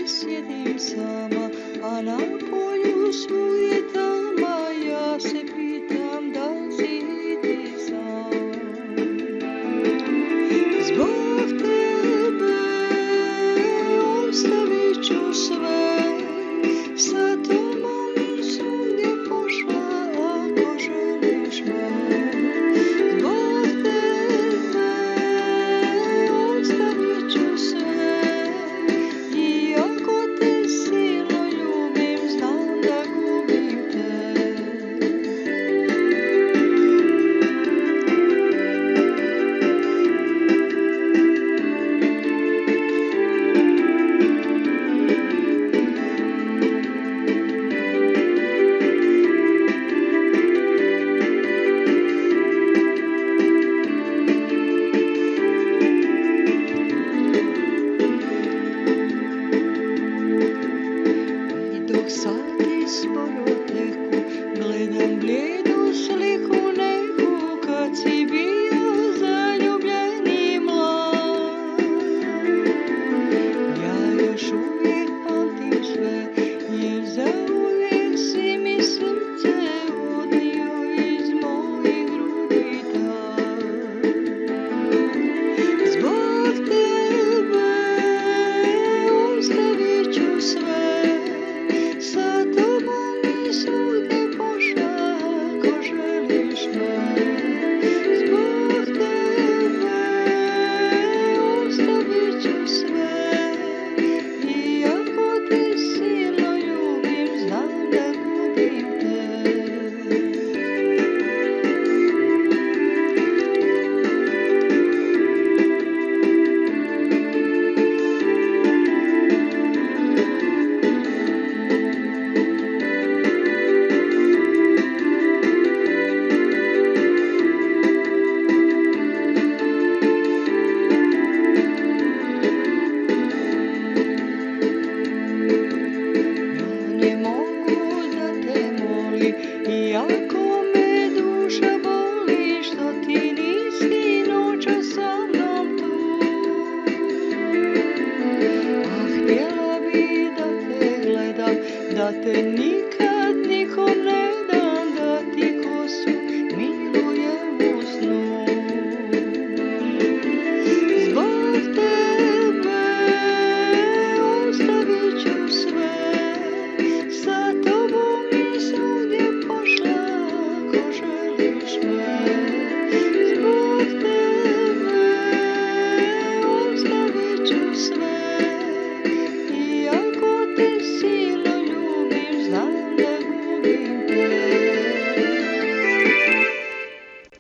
sjedim sama, a na polju sujetama ja se pitam da li si ti sam. Zbog tebe ostavit ću sve, sa tobom svugdje pošla ako želiš me. Zbog tebe ostavit ću sve, iako te silno ljubim, znam da gubim te. Dok sati sporo teku, gledam blijedu sliku neku, kad si bio zaljubljen i mlad. Ja još uvijek pamtim sve, jer zauvijek si mi srce odnio iz mojih grudi tad. Zbog tebe ostavit ću sve, sa tobom i svugdje pošla ako želiš me. Zbog tebe ostavit ću sve, iako te silno ljubim, znam da gubim te. Ne mogu da te molim, iako me duša boli, što ti nisi noćas sa mnom tu. A htjela bi da te gledam, da te nikad